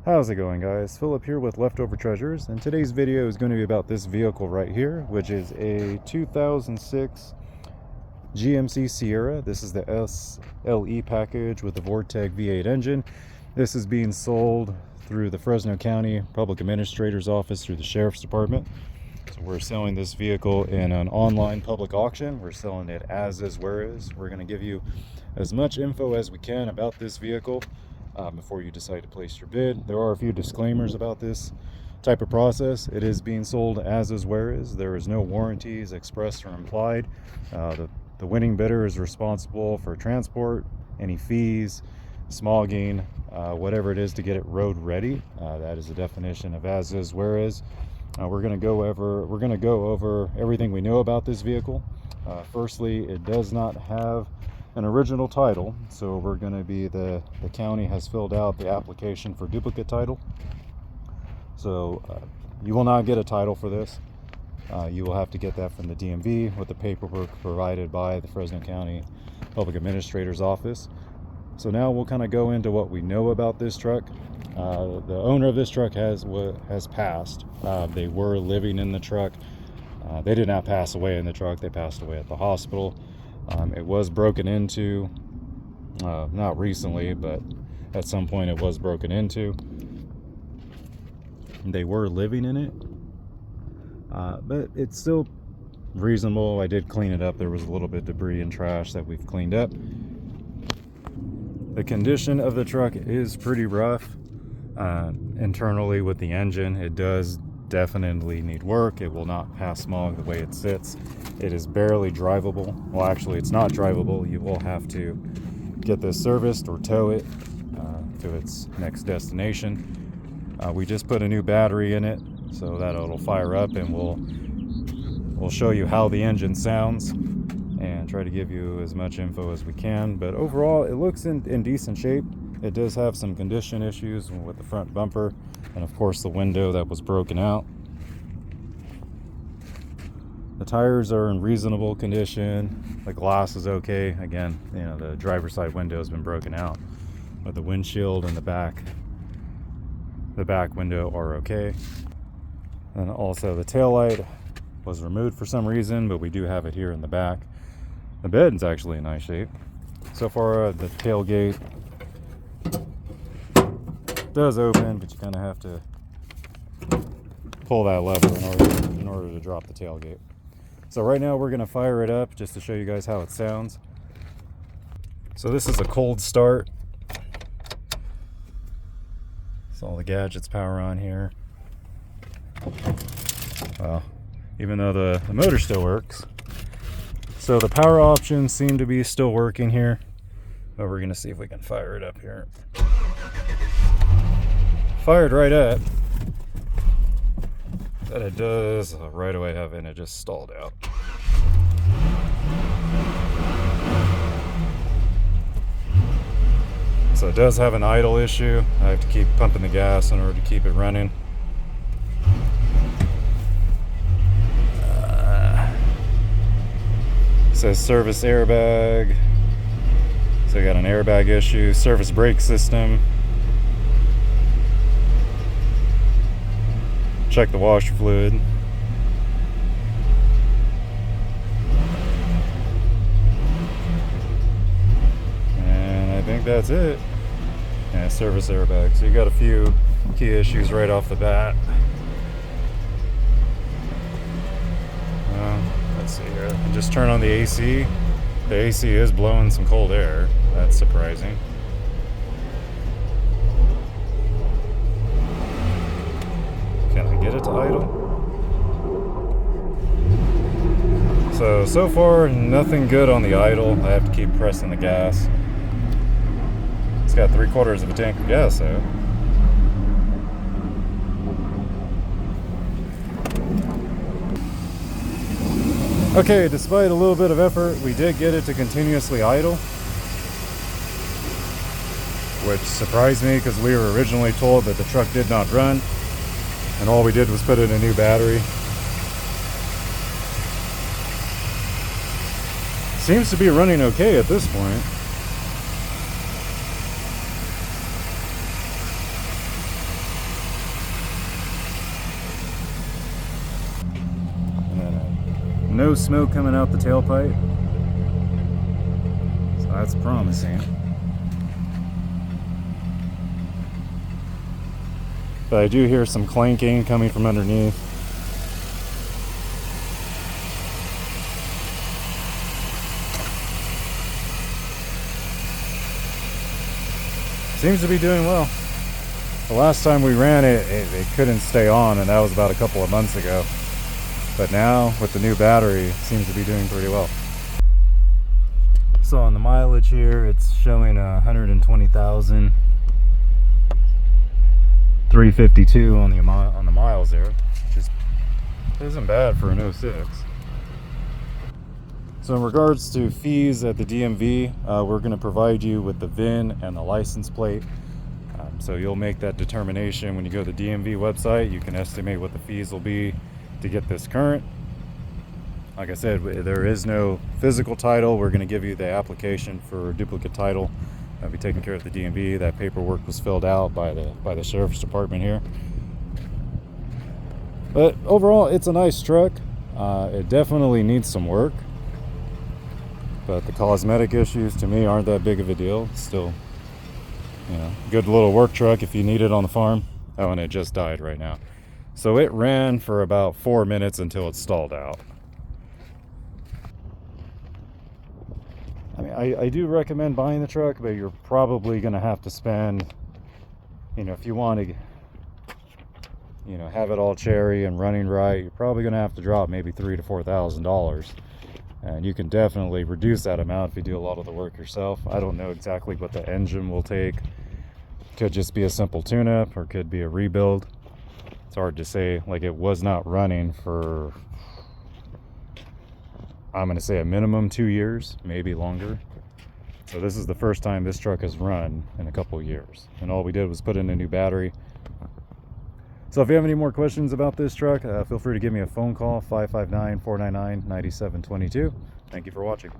How's it going, guys? Philip here with Leftover Treasures, and today's video is going to be about this vehicle right here, which is a 2006 GMC Sierra. This is the SLE package with the Vortec V8 engine. This is being sold through the Fresno County Public Administrator's Office through the Sheriff's Department. So we're selling this vehicle in an online public auction. We're selling it as is, where is. We're going to give you as much info as we can about this vehicle before you decide to place your bid. There are a few disclaimers about this type of process. It is being sold as is, where is. There is no warranties expressed or implied. The winning bidder is responsible for transport, any fees, smogging, whatever it is to get it road ready. That is the definition of as is, where is. We're going to go over everything we know about this vehicle. Firstly, it does not have an original title, so we're going to be the county has filled out the application for duplicate title. So you will not get a title for this. You will have to get that from the DMV with the paperwork provided by the Fresno County Public Administrator's Office. So now we'll kind of go into what we know about this truck. The owner of this truck has passed. They were living in the truck. They did not pass away in the truck. They passed away at the hospital. It was broken into, not recently, but at some point it was broken into. They were living in it, but it's still reasonable. I did clean it up. There was a little bit of debris and trash that we've cleaned up. The condition of the truck is pretty rough. Internally with the engine, it does definitely need work. It will not pass smog the way it sits. It is barely drivable. Well, actually, it's not drivable. You will have to get this serviced or tow it to its next destination. We just put a new battery in it so that it'll fire up, and we'll show you how the engine sounds and try to give you as much info as we can. But overall, it looks in decent shape. It does have some condition issues with the front bumper and of course the window that was broken out. The tires are in reasonable condition. The glass is okay. Again, you know, the driver's side window has been broken out, but the windshield and the back window are okay. And also the taillight was removed for some reason, but we do have it here in the back. The bed is actually in nice shape. So far, the tailgate does open, but you kind of have to pull that lever in order to drop the tailgate. So right now we're going to fire it up just to show you guys how it sounds. So this is a cold start. So all the gadgets power on here. Well, even though the motor still works. So the power options seem to be still working here, but we're going to see if we can fire it up here. Fired right up, but it does right away have it, and it just stalled out. So it does have an idle issue. I have to keep pumping the gas in order to keep it running. It says service airbag. So we got an airbag issue. Service brake system. Check the washer fluid. And I think that's it. Yeah, service airbag. So you got a few key issues right off the bat. Let's see here. I just turn on the AC. The AC is blowing some cold air. That's surprising. Can I get it to idle? So far, nothing good on the idle. I have to keep pressing the gas. It's got 3/4 of a tank of gas though. Okay, despite a little bit of effort, we did get it to continuously idle, which surprised me because we were originally told that the truck did not run, and all we did was put in a new battery. Seems to be running okay at this point. no smoke coming out the tailpipe, so that's promising. But I do hear some clanking coming from underneath. Seems to be doing well. The last time we ran it, it couldn't stay on, and that was about a couple of months ago. But now, with the new battery, it seems to be doing pretty well. So on the mileage here, it's showing 120,000. 352 on the miles there, which isn't bad for an 06. So in regards to fees at the DMV, we're going to provide you with the VIN and the license plate. So you'll make that determination when you go to the DMV website. You can estimate what the fees will be to get this current. Like I said, there is no physical title. We're going to give you the application for duplicate title. That'll be taken care of at the DMV. That paperwork was filled out by the Sheriff's Department here. But overall, it's a nice truck. It definitely needs some work. But the cosmetic issues to me aren't that big of a deal. It's still, you know, good little work truck if you need it on the farm. Oh, and it just died right now. So it ran for about 4 minutes until it stalled out. I mean, I do recommend buying the truck, but you're probably going to have to spend, you know, if you want to, you know, have it all cherry and running right, you're probably going to have to drop maybe $3,000 to $4,000. And you can definitely reduce that amount if you do a lot of the work yourself. I don't know exactly what the engine will take. Could just be a simple tune-up, or could be a rebuild. It's hard to say. Like, it was not running for, I'm going to say, a minimum 2 years, maybe longer. So this is the first time this truck has run in a couple years. And all we did was put in a new battery. So if you have any more questions about this truck, feel free to give me a phone call, 559-499-9722. Thank you for watching.